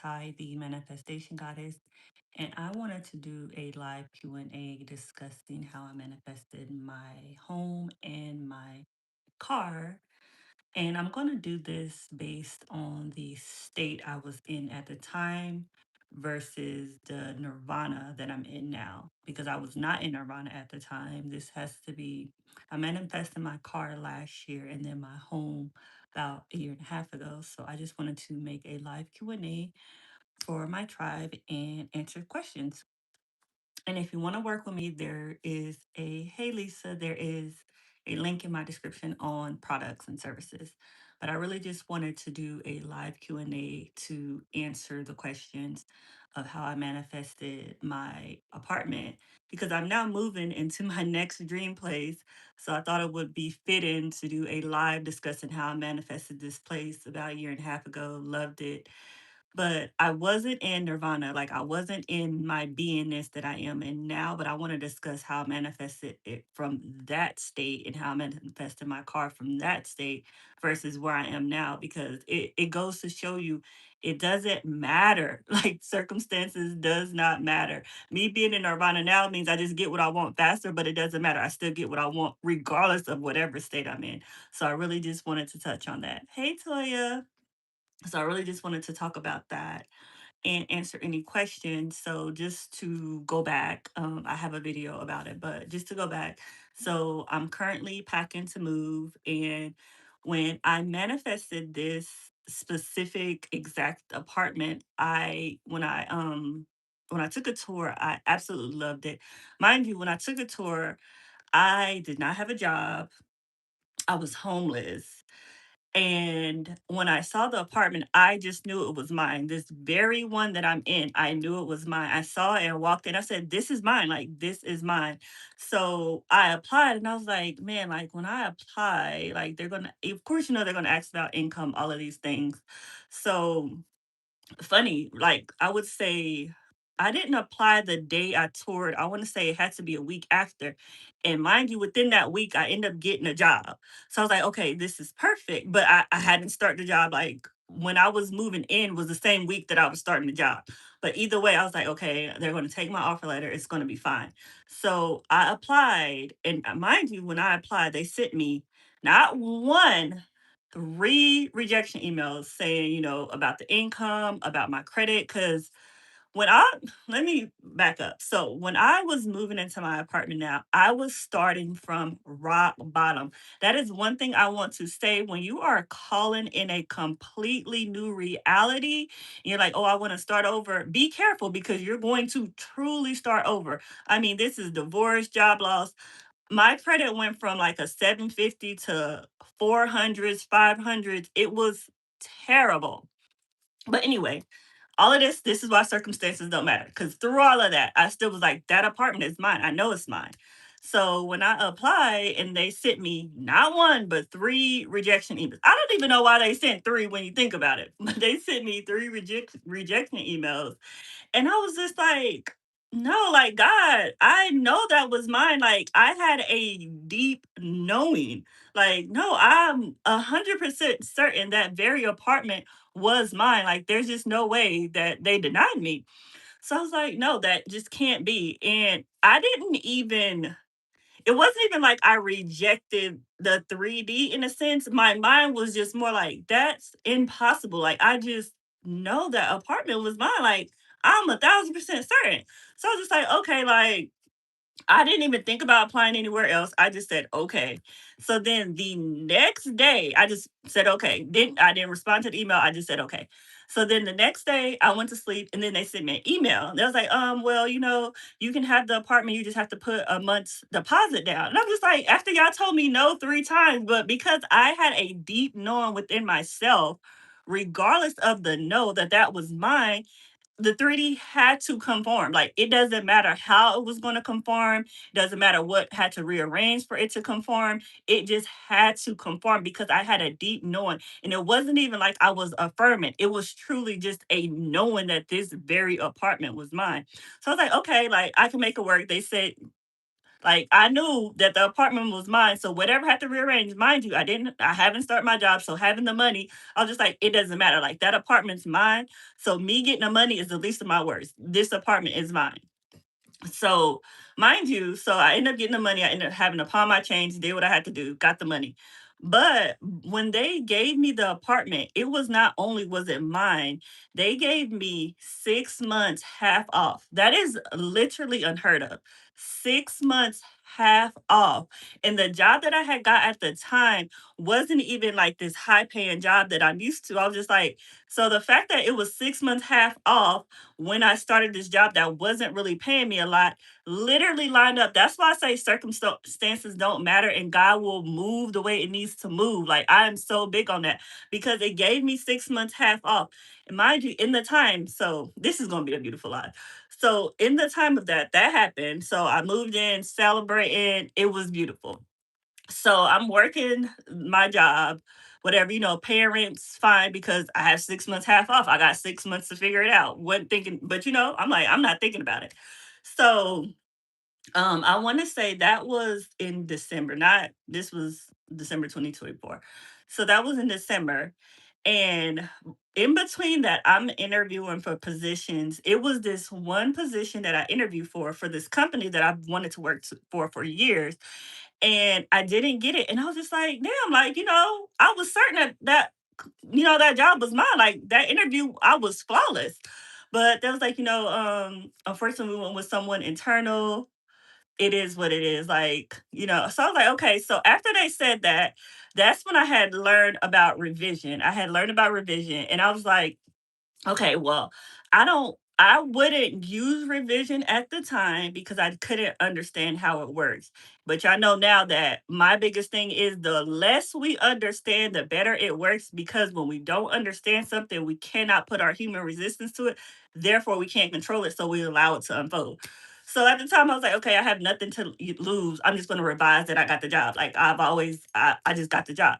Ty, the manifestation goddess, and I wanted to do a live Q&A discussing how I manifested my home and my car. And I'm going to do this based on the state I was in at the time versus the nirvana that I'm in now. Because I was not in nirvana at the time. This has to be, I manifested my car last year and then my home about a year and a half ago. So I just wanted to make a live Q&A for my tribe and answer questions. And if you want to work with me, there is hey Lisa, there is a link in my description on products and services. But I really just wanted to do a live Q&A to answer the questions of how I manifested my apartment because I'm now moving into my next dream place. So I thought it would be fitting to do a live discussing how I manifested this place about a year and a half ago. Loved it, but I wasn't in nirvana. Like I wasn't in my beingness that I am in now. But I want to discuss how I manifested it from that state and how I manifested my car from that state versus where I am now. Because it goes to show you it doesn't matter. Like circumstances does not matter. Me being in nirvana now means I just get what I want faster, but it doesn't matter. I still get what I want regardless of whatever state I'm in. So I really just wanted to touch on that. Hey Toya. So I really just wanted to talk about that and answer any questions. So just to go back, I have a video about it, but just to go back. So I'm currently packing to move, and when I manifested this specific exact apartment, when I took a tour, I absolutely loved it. Mind you, when I took a tour, I did not have a job. I was homeless. And when I saw the apartment, I just knew it was mine. This very one that I'm in, I knew it was mine. I saw it and walked in. I said, "This is mine. Like, this is mine." So I applied and I was like, man, like when I apply, like they're going to, of course, they're going to ask about income, all of these things. So funny, like I would say I didn't apply the day I toured. I want to say it had to be a week after. And mind you, within that week, I ended up getting a job. So I was like, okay, this is perfect. But I hadn't started the job like when I was moving in was the same week that I was starting the job. But either way, I was like, okay, they're going to take my offer letter. It's going to be fine. So I applied. And mind you, when I applied, they sent me not one, three rejection emails saying, about the income, about my credit. Cause when I, let me back up. So when I was moving into my apartment now, I was starting from rock bottom. That is one thing I want to say. When you are calling in a completely new reality, and you're like, oh, I want to start over, be careful because you're going to truly start over. I mean, this is divorce, job loss. My credit went from like a 750 to 400s, 500s. It was terrible. But anyway, all of this is why circumstances don't matter. Because through all of that, I still was like, that apartment is mine. I know it's mine. So when I applied and they sent me not one, but three rejection emails. I don't even know why they sent three when you think about it, but they sent me three rejection emails. And I was just like, no, like, God, I know that was mine. Like, I had a deep knowing. Like, no, I'm 100% certain that very apartment was mine. Like, there's just no way that they denied me. So I was like, no, that just can't be. And I didn't even, it wasn't even like I rejected the 3D in a sense. My mind was just more like, that's impossible. Like, I just know that apartment was mine. Like, I'm 1,000% certain. So I was just like, okay, like, I didn't even think about applying anywhere else. I just said, okay. So then the next day, I just said, okay. I didn't respond to the email. I just said, okay. So then the next day I went to sleep and then they sent me an email. They was like, well, you can have the apartment. You just have to put a month's deposit down. And I'm just like, after y'all told me no three times, but because I had a deep knowing within myself, regardless of the no that that was mine, the 3D had to conform. Like it doesn't matter how it was going to conform, doesn't matter what had to rearrange for it to conform. It just had to conform because I had a deep knowing. And it wasn't even like I was affirming. It was truly just a knowing that this very apartment was mine. So I was like, okay, like I can make it work. They said Like I knew that the apartment was mine. So whatever had to rearrange, mind you, I haven't started my job. So having the money, I was just like, it doesn't matter. Like that apartment's mine. So me getting the money is the least of my worries. This apartment is mine. So, mind you, so I ended up getting the money. I ended up having to pawn my change, did what I had to do, got the money. But when they gave me the apartment, it was not only was it mine, they gave me 6 months half off. That is literally unheard of. 6 months half off. And the job that I had got at the time wasn't even like this high paying job that I'm used to. I was just like, so the fact that it was 6 months half off when I started this job that wasn't really paying me a lot, literally lined up. That's why I say circumstances don't matter and God will move the way it needs to move. Like I am so big on that because it gave me 6 months half off. And mind you, in the time, so this is gonna be a beautiful life. So in the time of that, that happened. So I moved in, celebrating. It was beautiful. So I'm working my job, whatever, parents fine because I have 6 months half off. I got 6 months to figure it out. Wasn't thinking, but I'm like, I'm not thinking about it. So I want to say that was in December, not this was December 2024. So that was in December. And in between that, I'm interviewing for positions. It was this one position that I interviewed for this company that I've wanted to work for years and I didn't get it. And I was just like, damn, like, I was certain that job was mine. Like that interview, I was flawless. But that was like, unfortunately we went with someone internal. It is what it is. Like, so I was like, okay. So after they said that, that's when I had learned about revision. I had learned about revision and I was like, okay, well, I wouldn't use revision at the time because I couldn't understand how it works. But y'all know now that my biggest thing is the less we understand, the better it works because when we don't understand something, we cannot put our human resistance to it. Therefore, we can't control it, so we allow it to unfold. So at the time, I was like, okay, I have nothing to lose. I'm just going to revise that I got the job. Like I just got the job.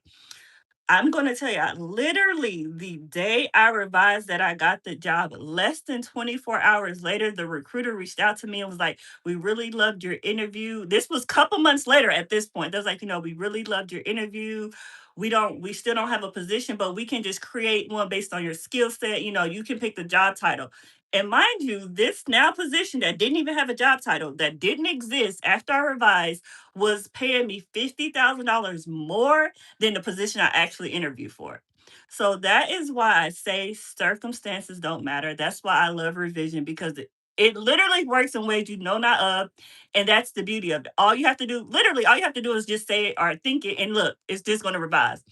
I'm gonna tell you, literally the day I revised that I got the job, less than 24 hours later, the recruiter reached out to me and was like, "We really loved your interview." This was a couple months later at this point. They was like, "We really loved your interview. We still don't have a position, but we can just create one based on your skill set. You can pick the job title." And mind you, this now position that didn't even have a job title, that didn't exist after I revised, was paying me $50,000 more than the position I actually interviewed for. So that is why I say circumstances don't matter. That's why I love revision because it literally works in ways you know not of. And that's the beauty of it. All you have to do is just say it or think it. And look, it's just going to revise.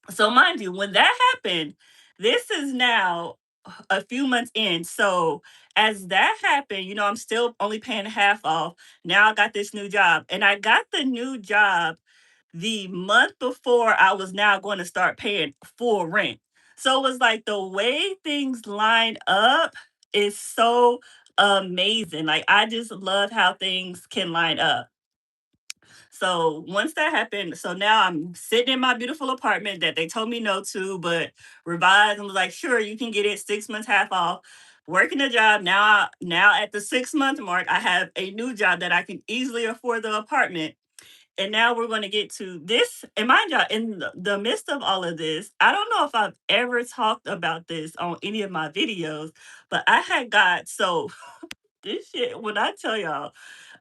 So, mind you, when that happened, this is now a few months in. So, as that happened, I'm still only paying half off. Now I got this new job, and I got the new job the month before I was now going to start paying full rent. So it was like the way things line up is so amazing. Like I just love how things can line up. So once that happened, so now I'm sitting in my beautiful apartment that they told me no to, but revised and was like, sure, you can get it 6 months half off. Working a job now at the 6 month mark, I have a new job that I can easily afford the apartment. And now we're going to get to this. And mind you, in the midst of all of this, I don't know if I've ever talked about this on any of my videos, but I had got so this shit, when I tell y'all,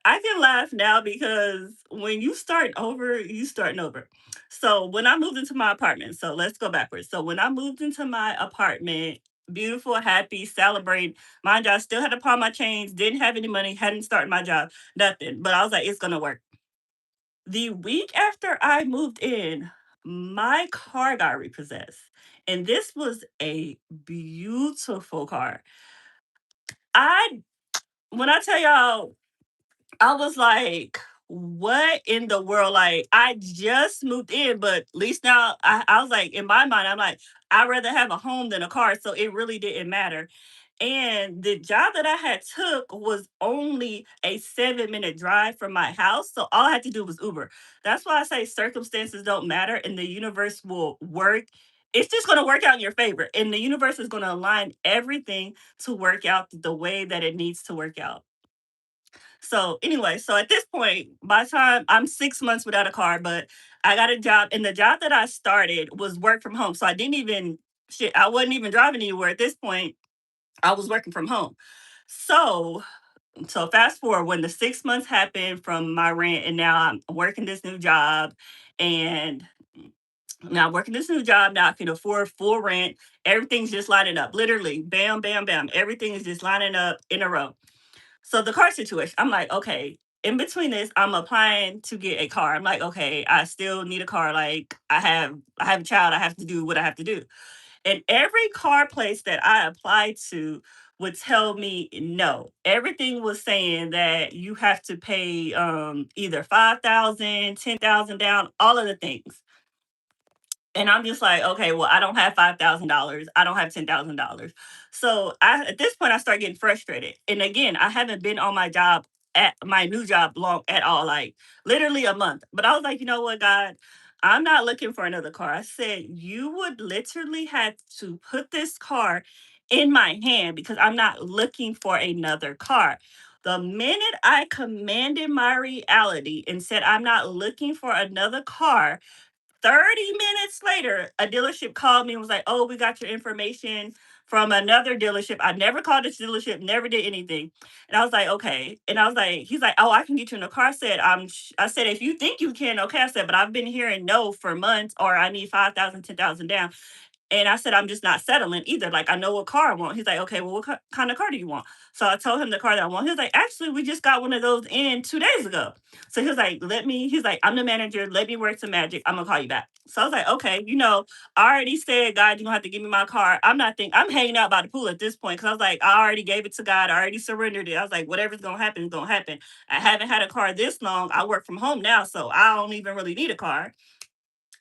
I can laugh now because when you start over, you starting over. So when I moved into my apartment, so let's go backwards. So when I moved into my apartment, beautiful, happy, celebrating. Mind you, I still had to pawn my chains, didn't have any money, hadn't started my job, nothing. But I was like, it's gonna work. The week after I moved in, my car got repossessed. And this was a beautiful car. I when I tell y'all I was like, what in the world? Like, I just moved in, but at least now I was like, in my mind, I'm like, I'd rather have a home than a car. So it really didn't matter. And the job that I had took was only a 7-minute drive from my house. So all I had to do was Uber. That's why I say circumstances don't matter and the universe will work. It's just going to work out in your favor. And the universe is going to align everything to work out the way that it needs to work out. So anyway, so at this point, by the time I'm 6 months without a car, but I got a job, and the job that I started was work from home. So I didn't even shit, I wasn't even driving anywhere at this point. I was working from home. So so fast forward when the 6 months happened from my rent, and now I'm working this new job, and now working this new job, now I can afford full rent. Everything's just lining up. Literally, bam, bam, bam. Everything is just lining up in a row. So the car situation, I'm like, okay, in between this, I'm applying to get a car. I'm like, okay, I still need a car. Like I have a child, I have to do what I have to do. And every car place that I applied to would tell me no. Everything was saying that you have to pay either 5,000, 10,000 down, all of the things. And I'm just like, okay, well, I don't have $5,000. I don't have $10,000. So at this point, I start getting frustrated. And again, I haven't been on my job at my new job long at all, like literally a month. But I was like, you know what, God, I'm not looking for another car. I said, you would literally have to put this car in my hand because I'm not looking for another car. The minute I commanded my reality and said, I'm not looking for another car, 30 minutes later, a dealership called me and was like, "Oh, we got your information from another dealership." I never called this dealership, never did anything. And I was like, "Okay." And I was like, he's like, "Oh, I can get you in a car." I said, I said, "If you think you can, okay." I said, "But I've been hearing no for months, or I need 5,000, 10,000 down." And I said, "I'm just not settling either. Like, I know what car I want." He's like, "Okay, well, what kind of car do you want?" So I told him the car that I want. He was like, "Actually, we just got one of those in 2 days ago." So he was like, he's like, "I'm the manager. Let me work some magic. I'm going to call you back." So I was like, okay, I already said, God, you're going to have to give me my car. I'm hanging out by the pool at this point because I was like, I already gave it to God. I already surrendered it. I was like, whatever's going to happen is going to happen. I haven't had a car this long. I work from home now, so I don't even really need a car.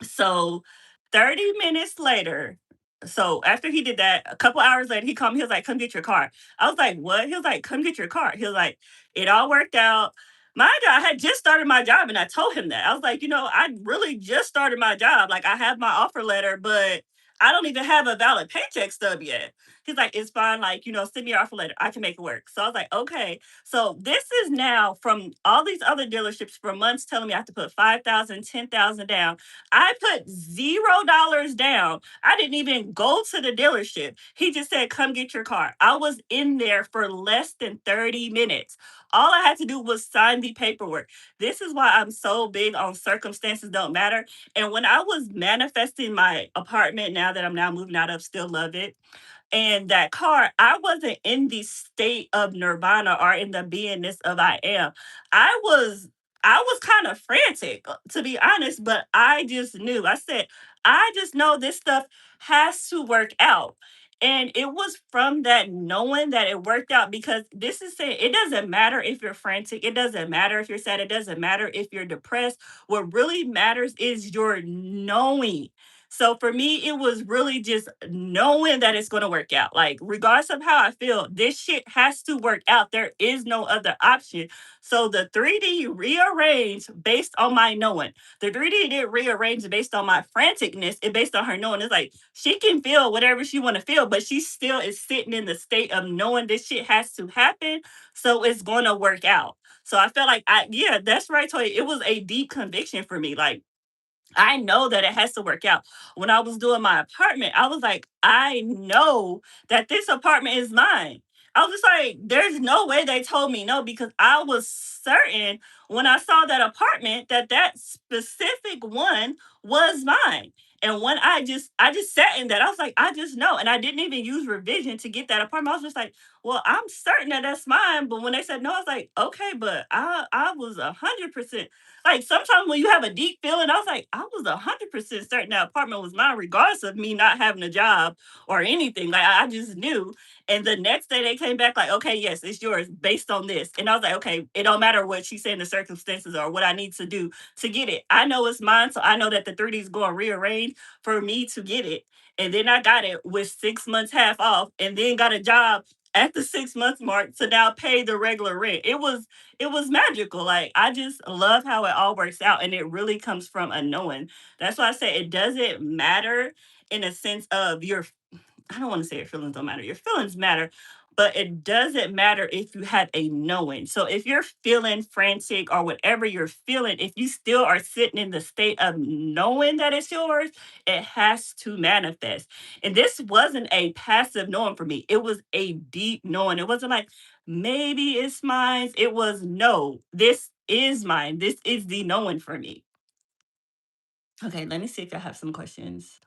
So 30 minutes later, so after he did that, a couple hours later, he called me. He was like, "Come get your car." I was like, "What?" He was like, "Come get your car." He was like, "It all worked out." Mind you, I had just started my job, and I told him that. I was like, I really just started my job. Like, I have my offer letter, but I don't even have a valid paycheck stub yet. He's like, "It's fine. Like, send me your offer letter. I can make it work." So I was like, okay. So this is now from all these other dealerships for months telling me I have to put 5,000, 10,000 down. I put $0 down. I didn't even go to the dealership. He just said, "Come get your car." I was in there for less than 30 minutes. All I had to do was sign the paperwork. This is why I'm so big on circumstances don't matter. And when I was manifesting my apartment, now that I'm now moving out of, still love it, and that car, I wasn't in the state of nirvana or in the beingness of I am. I was I was kind of frantic, to be honest, but I just knew. I said, I just know this stuff has to work out. And it was from that knowing that it worked out, because this is saying it doesn't matter if you're frantic, it doesn't matter if you're sad, it doesn't matter if you're depressed. What really matters is your knowing. So for me, it was really just knowing that it's going to work out. Like, regardless of how I feel, this shit has to work out. There is no other option. So the 3D rearranged based on my knowing. The 3D did rearrange based on my franticness and based on her knowing. It's like she can feel whatever she want to feel, but she still is sitting in the state of knowing this shit has to happen. So it's going to work out. So I felt like yeah, that's right, Toy. It was a deep conviction for me. Like, I know that it has to work out. When I was doing my apartment, I was like, I know that this apartment is mine. I was just like, there's no way they told me no, because I was certain when I saw that apartment that that specific one was mine. And when I just sat in that, I was like, I just know. And I didn't even use revision to get that apartment. I was just like, well, I'm certain that that's mine. But when they said no, I was like, okay, but I was 100%. Like, sometimes when you have a deep feeling, I was like, I was 100% certain that apartment was mine, regardless of me not having a job or anything. Like, I just knew. And the next day they came back like, okay, yes, it's yours based on this. And I was like, okay, it don't matter what she's saying, the circumstances or what I need to do to get it. I know it's mine, so I know that the 3D is going to rearrange for me to get it. And then I got it with 6 months half off, and then got a job at the 6 months mark to now pay the regular rent. It was magical. Like, I just love how it all works out, and it really comes from a knowing. That's why I say it doesn't matter in a sense of your, I don't want to say your feelings don't matter. Your feelings matter, but it doesn't matter if you have a knowing. So if you're feeling frantic or whatever you're feeling, if you still are sitting in the state of knowing that it's yours, it has to manifest. And this wasn't a passive knowing for me. It was a deep knowing. It wasn't like maybe it's mine. It was no, this is mine. This is the knowing for me. Okay, let me see if I have some questions.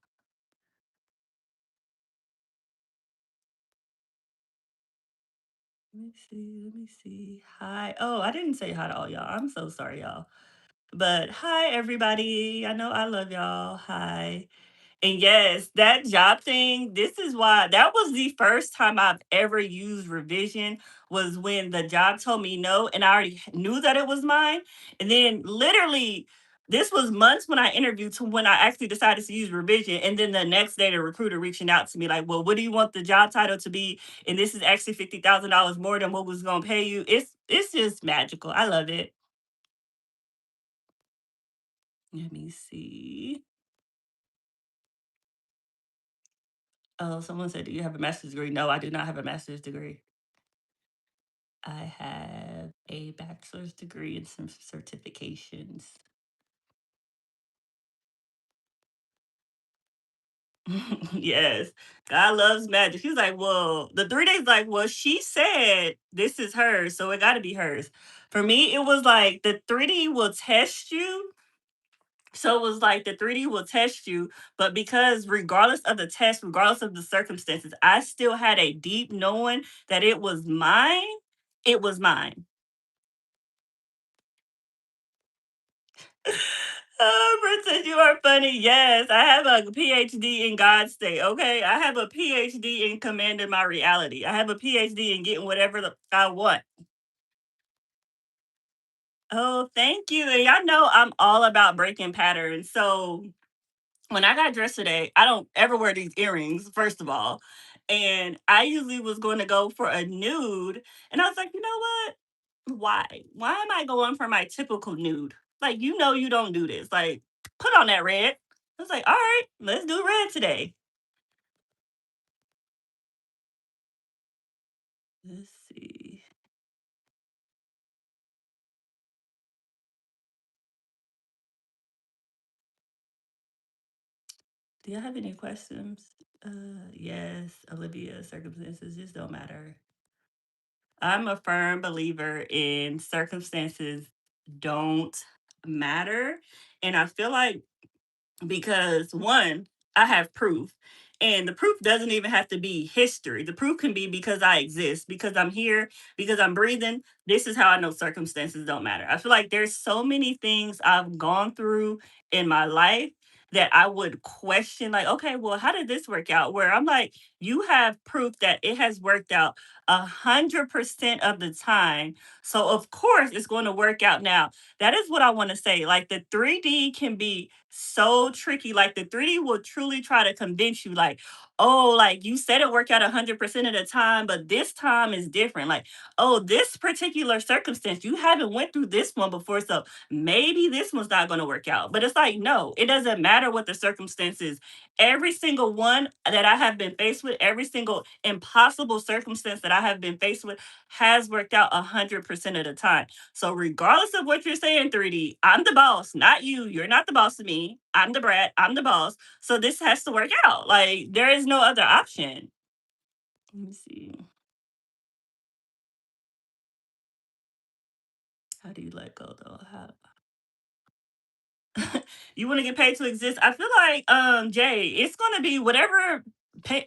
Let me see. Let me see. Hi. Oh, I didn't say hi to all y'all. I'm so sorry, y'all. But hi, everybody. I know I love y'all. Hi. And yes, that job thing, this is why that was the first time I've ever used revision was when the job told me no and I already knew that it was mine. And then literally this was months when I interviewed to when I actually decided to use revision. And then the next day the recruiter reaching out to me like, well, what do you want the job title to be? And this is actually $50,000 more than what was gonna pay you. It's just magical. I love it. Let me see. Oh, someone said, do you have a master's degree? No, I do not have a master's degree. I have a bachelor's degree and some certifications. Yes, God loves magic. He was like, well, the 3 days, like, well, she said this is hers, so it got to be hers. For me, it was like the 3D will test you. So it was like the 3D will test you, but because regardless of the test, regardless of the circumstances, I still had a deep knowing that it was mine. It was mine. Oh, Princess, you are funny. Yes, I have a PhD in God state. Okay, I have a PhD in commanding my reality. I have a PhD in getting whatever I want. Oh, thank you. And y'all know I'm all about breaking patterns. So when I got dressed today, I don't ever wear these earrings, first of all. And I usually was going to go for a nude. And I was like, you know what? Why? Why am I going for my typical nude? Like, you know, you don't do this. Like, put on that red. I was like, all right, let's do red today. Let's see. Do you have any questions? Yes, Olivia, circumstances just don't matter. I'm a firm believer in circumstances don't matter. And I feel like because one, I have proof. And the proof doesn't even have to be history. The proof can be because I exist, because I'm here, because I'm breathing. This is how I know circumstances don't matter. I feel like there's so many things I've gone through in my life that I would question, like, okay, well, how did this work out? Where I'm like, you have proof that it has worked out 100% of the time. So, of course, it's going to work out now. That is what I want to say. Like the 3D can be so tricky. Like the 3D will truly try to convince you, like, oh, like you said it worked out 100% of the time, but this time is different. Like, oh, this particular circumstance, you haven't went through this one before. So maybe this one's not going to work out. But it's like, no, it doesn't matter what the circumstance is. Every single one that I have been faced with, every single impossible circumstance that I have been faced with has worked out 100% of the time. So regardless of what you're saying, 3D, I'm the boss, not you. You're not the boss of me. I'm the brat. I'm the boss. So this has to work out. Like there is no other option. Let me see. How do you let go though? How you want to get paid to exist? I feel like Jay, it's gonna be whatever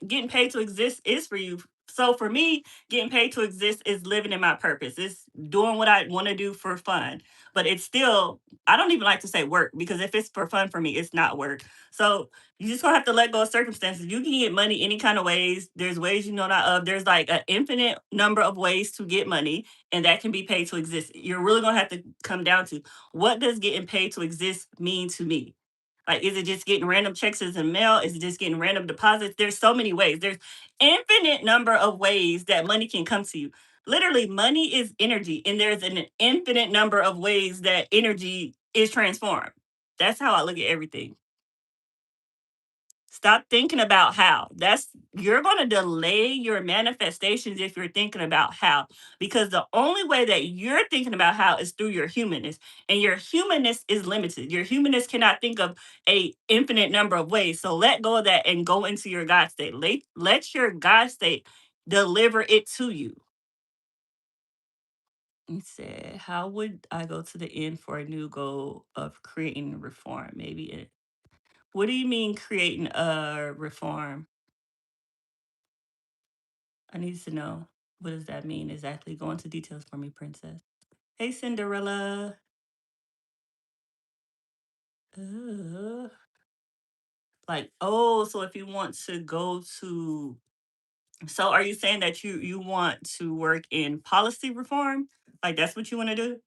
getting paid to exist is for you. So for me, getting paid to exist is living in my purpose. It's doing what I want to do for fun. But it's still, I don't even like to say work because if it's for fun for me, it's not work. So you just gonna have to let go of circumstances. You can get money any kind of ways. There's ways you know not of. There's like an infinite number of ways to get money, and that can be paid to exist. You're really gonna have to come down to what does getting paid to exist mean to me? Like, is it just getting random checks as a mail? Is it just getting random deposits? There's so many ways. There's infinite number of ways that money can come to you. Literally, money is energy, and there's an infinite number of ways that energy is transformed. That's how I look at everything. Stop thinking about how. That's You're going to delay your manifestations if you're thinking about how, because the only way that you're thinking about how is through your humanness, and your humanness is limited. Your humanness cannot think of a infinite number of ways. So let go of that and go into your God state. Let your God state deliver it to you. He said, "How would I go to the end for a new goal of creating reform? Maybe it." What do you mean creating a reform? I need to know. What does that mean exactly? Go into details for me, princess. Hey, Cinderella. Uh, like, oh, so if you want to go to, so are you saying that you want to work in policy reform? Like that's what you want to do?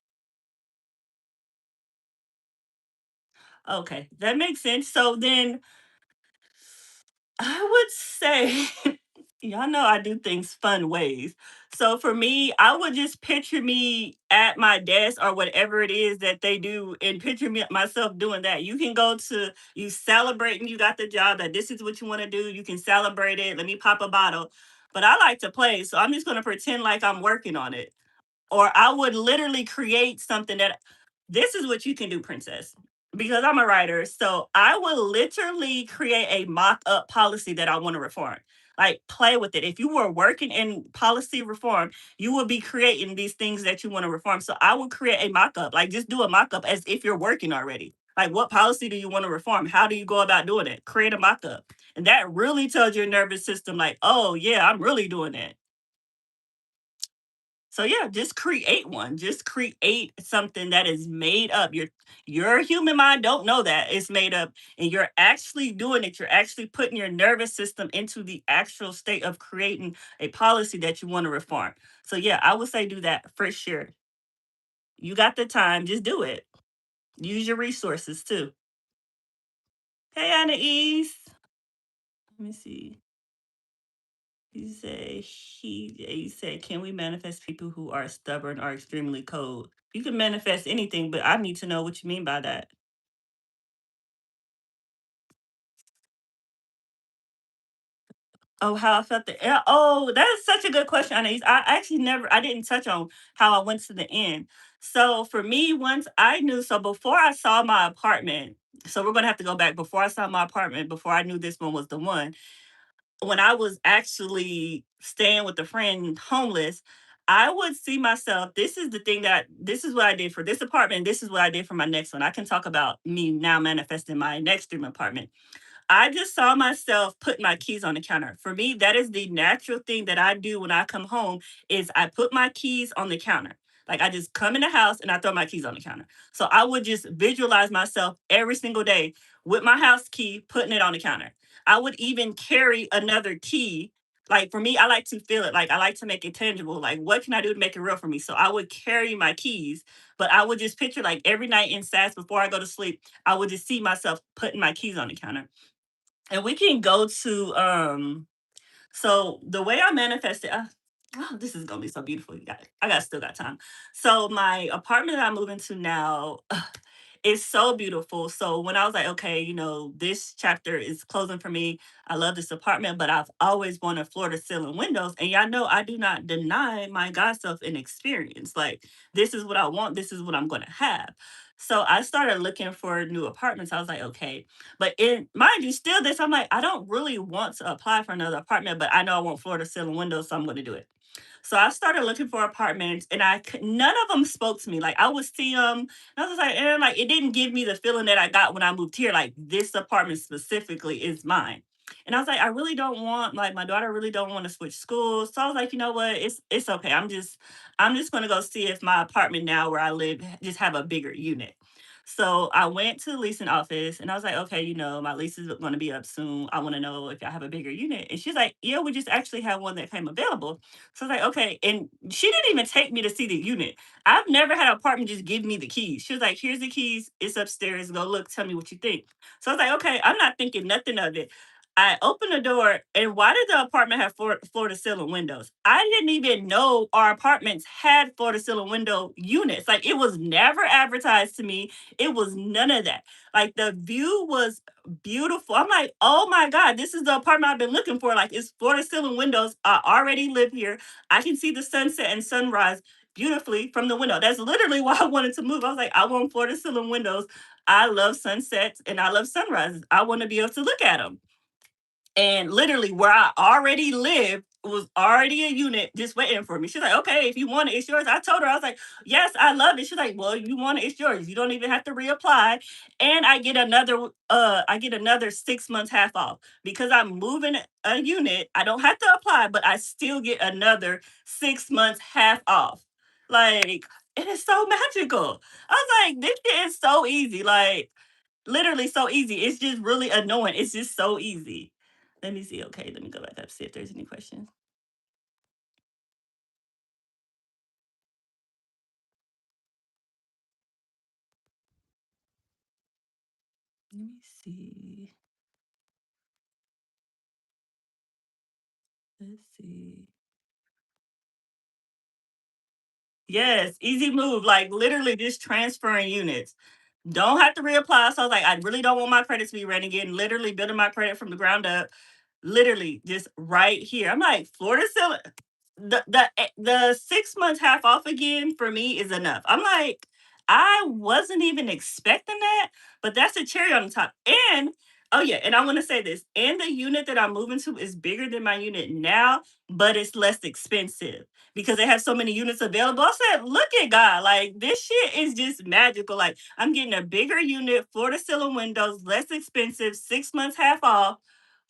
Okay, that makes sense. So then I would say, y'all know I do things fun ways. So for me, I would just picture me at my desk or whatever it is that they do, and picture myself doing that. You can go to, you celebrating, you got the job, that this is what you want to do. You can celebrate it. Let me pop a bottle. But I like to play. So I'm just going to pretend like I'm working on it. Or I would literally create something that, this is what you can do, princess, because I'm a writer. So I would literally create a mock up policy that I want to reform. Like play with it. If you were working in policy reform, you would be creating these things that you want to reform. So I would create a mock up, like just do a mock up as if you're working already. Like, what policy do you want to reform? How do you go about doing it? Create a mock up. And that really tells your nervous system, like, oh, yeah, I'm really doing that. So yeah, just create one. Just create something that is made up. Your human mind don't know that it's made up, and you're actually doing it. You're actually putting your nervous system into the actual state of creating a policy that you want to reform. So yeah, I would say do that for sure. You got the time, just do it. Use your resources too. Hey, Anais. Let me see. He said, can we manifest people who are stubborn or extremely cold? You can manifest anything, but I need to know what you mean by that. Oh, how I felt oh, that is such a good question, Anais. I actually never, I didn't touch on how I went to the end. So for me, once I knew, so before I saw my apartment, so we're gonna have to go back. Before I saw my apartment, before I knew this one was the one, when I was actually staying with a friend homeless, I would see myself. This is the thing, that this is what I did for this apartment. This is what I did for my next one. I can talk about me now manifesting my next dream apartment. I just saw myself put my keys on the counter. For me, that is the natural thing that I do when I come home is I put my keys on the counter. Like I just come in the house and I throw my keys on the counter. So I would just visualize myself every single day with my house key putting it on the counter. I would even carry another key. Like for me, I like to feel it. Like I like to make it tangible. Like what can I do to make it real for me? So I would carry my keys, but I would just picture like every night in SAS before I go to sleep, I would just see myself putting my keys on the counter. And we can go to so the way I manifested, oh, this is gonna be so beautiful. I got still got time. So my apartment that I'm moving to now, it's so beautiful. So when I was like, okay, this chapter is closing for me. I love this apartment, but I've always wanted floor to ceiling windows. And y'all know I do not deny my God self an experience. Like this is what I want. This is what I'm going to have. So I started looking for new apartments. I was like, okay, but in mind you, still this, I'm like, I don't really want to apply for another apartment, but I know I want floor to ceiling windows, so I'm going to do it. So I started looking for apartments, and none of them spoke to me. Like I would see them, and I was like, like it didn't give me the feeling that I got when I moved here. Like this apartment specifically is mine. And I was like, I really don't want, like my daughter really don't want to switch schools. So I was like, you know what? It's okay. I'm just gonna go see if my apartment now where I live just have a bigger unit. So I went to the leasing office and I was like, okay, my lease is going to be up soon. I want to know if I have a bigger unit. And she's like, yeah, we just actually have one that came available. So I was like, okay. And she didn't even take me to see the unit. I've never had an apartment just give me the keys. She was like, here's the keys. It's upstairs. Go look. Tell me what you think. So I was like, okay, I'm not thinking nothing of it. I opened the door, and why did the apartment have floor to ceiling windows? I didn't even know our apartments had floor to ceiling window units. Like, it was never advertised to me. It was none of that. Like, the view was beautiful. I'm like, oh my God, this is the apartment I've been looking for. Like, it's floor to ceiling windows. I already live here. I can see the sunset and sunrise beautifully from the window. That's literally why I wanted to move. I was like, I want floor to ceiling windows. I love sunsets and I love sunrises. I want to be able to look at them. And literally, where I already lived was already a unit just waiting for me. She's like, okay, if you want it, it's yours. I told her, I was like, yes, I love it. She's like, well, you want it, it's yours. You don't even have to reapply. And I get another 6 months half off because I'm moving a unit. I don't have to apply, but I still get another 6 months half off. Like, it is so magical. I was like, this shit is so easy. Like, literally so easy. It's just really annoying. It's just so easy. Let me see. Okay, let me go back up, see if there's any questions. Let me see. Let's see. Yes, easy move. Like, literally just transferring units. Don't have to reapply. So I was like, I really don't want my credit to be red again. Literally building my credit from the ground up. Literally just right here. I'm like, Florida still the 6 months half off again for me is enough. I'm like, I wasn't even expecting that, but that's a cherry on the top. And oh yeah, and I want to say this, and the unit that I'm moving to is bigger than my unit now, but it's less expensive because they have so many units available. I said, look at God, like this shit is just magical. Like, I'm getting a bigger unit, floor to ceiling windows, less expensive, 6 months half off.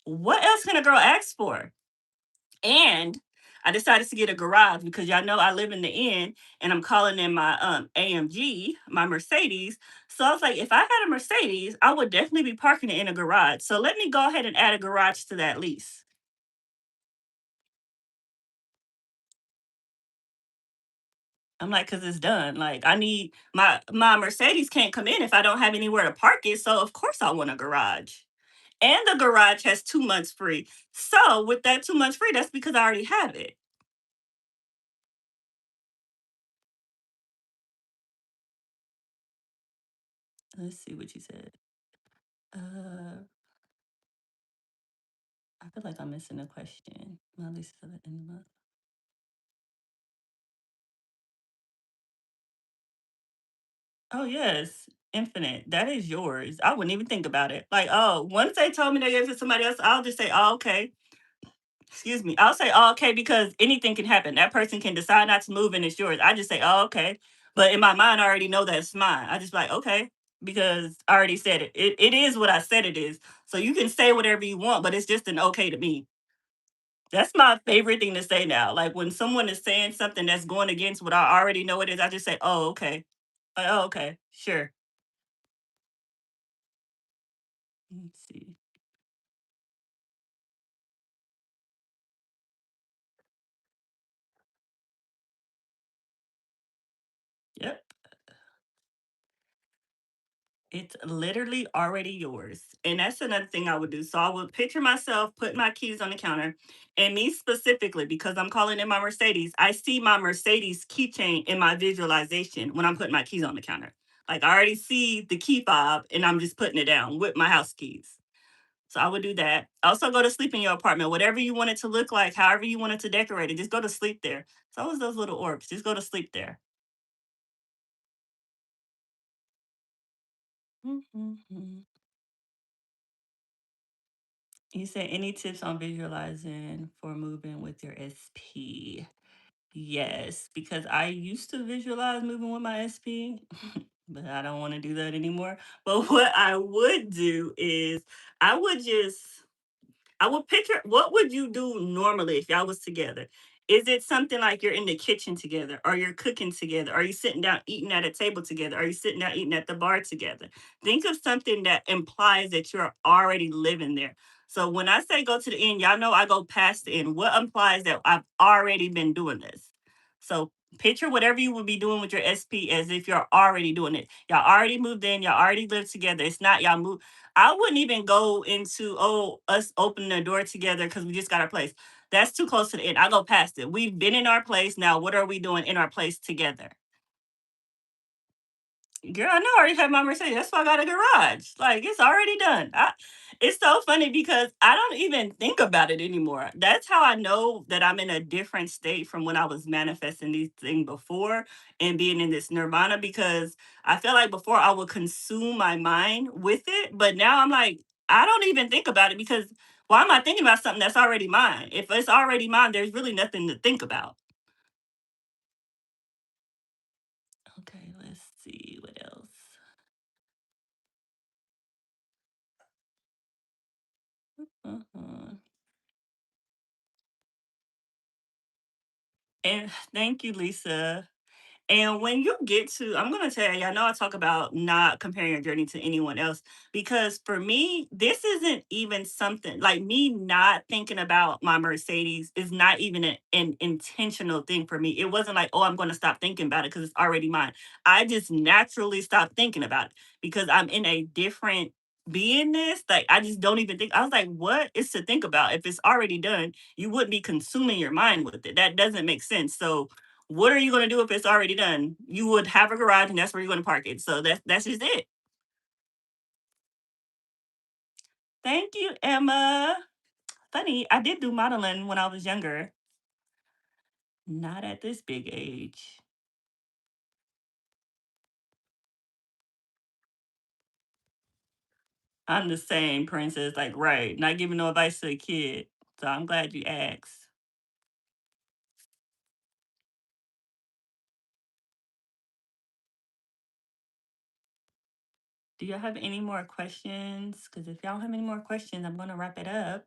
What else can a girl ask for? And I decided to get a garage because y'all know I live in the inn and I'm calling in my AMG, my Mercedes. So I was like, if I had a Mercedes, I would definitely be parking it in a garage. So let me go ahead and add a garage to that lease. I'm like, cause it's done. Like, I need my Mercedes can't come in if I don't have anywhere to park it. So of course I want a garage. And the garage has 2 months free. So with that 2 months free, that's because I already have it. Let's see what you said. Uh I feel like I'm missing a question. My lease is at the end of the month. Oh yes, infinite. That is yours. I wouldn't even think about it. Like, oh, once they told me they gave it to somebody else, I'll just say, oh, okay. Excuse me. I'll say, oh, okay, because anything can happen. That person can decide not to move and it's yours. I just say, oh, okay. But in my mind, I already know that's mine. I just be like, okay, because I already said it. It is what I said it is. So you can say whatever you want, but it's just an okay to me. That's my favorite thing to say now. Like when someone is saying something that's going against what I already know it is, I just say, "Oh, okay. Oh, okay. Sure." Let's see. Yep. It's literally already yours. And that's another thing I would do. So I would picture myself putting my keys on the counter. And me specifically, because I'm calling in my Mercedes, I see my Mercedes keychain in my visualization when I'm putting my keys on the counter. Like, I already see the key fob and I'm just putting it down with my house keys. So I would do that. Also go to sleep in your apartment, whatever you want it to look like, however you want it to decorate it, just go to sleep there. So always those little orbs, just go to sleep there. Mhm. You said any tips on visualizing for moving with your SP? Yes, because I used to visualize moving with my SP, but I don't want to do that anymore. But what I would do is I would just I would picture, what would you do normally if y'all was together? Is it something like you're in the kitchen together, or you're cooking together? Are you sitting down eating at a table together? Are you sitting down eating at the bar together? Think of something that implies that you're already living there. So when I say go to the end, y'all know I go past the end. What implies that I've already been doing this? So picture whatever you would be doing with your SP as if you're already doing it. Y'all already moved in, y'all already live together. It's not y'all move. I wouldn't even go into, oh, us opening the door together because we just got our place. That's too close to the end. I go past it. We've been in our place. Now, what are we doing in our place together? Girl, I know I already have my Mercedes. That's why I got a garage. Like, it's already done. It's so funny because I don't even think about it anymore. That's how I know that I'm in a different state from when I was manifesting these things before and being in this nirvana, because I feel like before I would consume my mind with it. But now I'm like, I don't even think about it because why am I thinking about something that's already mine? If it's already mine, there's really nothing to think about. Okay, let's see what else. Uh-huh. And thank you, Lisa. And when you get to, I'm going to tell you, I know I talk about not comparing your journey to anyone else, because for me, this isn't even something like me not thinking about my Mercedes is not even an intentional thing for me. It wasn't like, oh, I'm going to stop thinking about it because it's already mine. I just naturally stopped thinking about it because I'm in a different beingness. Like, I just don't even think. I was like, what is to think about? If it's already done, you wouldn't be consuming your mind with it. That doesn't make sense. So, what are you going to do if it's already done? You would have a garage and that's where you're going to park it. So that's just it. Thank you, Emma. Funny, I did do modeling when I was younger. Not at this big age. I'm the same, princess. Like, right. Not giving no advice to a kid. So I'm glad you asked. Do y'all have any more questions? Because if y'all have any more questions, I'm going to wrap it up.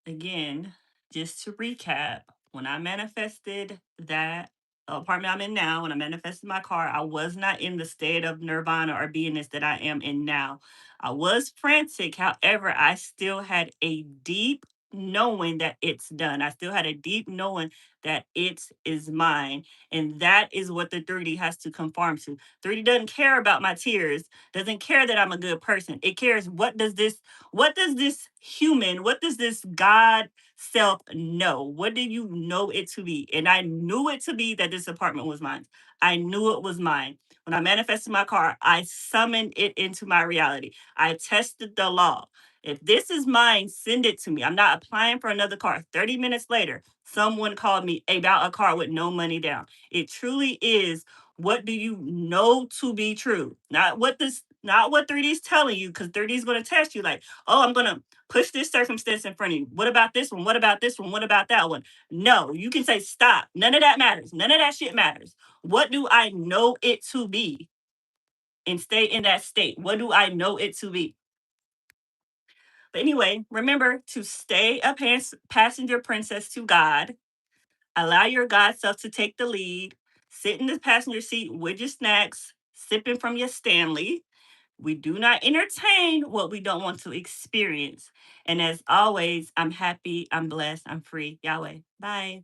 Again, just to recap, when I manifested that apartment I'm in now, when I manifested my car, I was not in the state of nirvana or beingness that I am in now. I was frantic. However, I still had a deep knowing that it's done. I still had a deep knowing that it is mine. And that is what the 3D has to conform to. 3D doesn't care about my tears, doesn't care that I'm a good person. It cares what does this human, what does this God self know? What do you know it to be? And I knew it to be that this apartment was mine. I knew it was mine. When I manifested my car, I summoned it into my reality. I tested the law. If this is mine, send it to me. I'm not applying for another car. 30 minutes later, someone called me about a car with no money down. It truly is, what do you know to be true? Not what 3D is telling you, because 3D is going to test you like, oh, I'm going to push this circumstance in front of you. What about this one? What about this one? What about that one? No, you can say, stop. None of that matters. None of that shit matters. What do I know it to be? And stay in that state. What do I know it to be? But anyway, remember to stay a passenger princess to God. Allow your God self to take the lead. Sit in the passenger seat with your snacks, sipping from your Stanley. We do not entertain what we don't want to experience. And as always, I'm happy, I'm blessed, I'm free. Yahweh. Bye.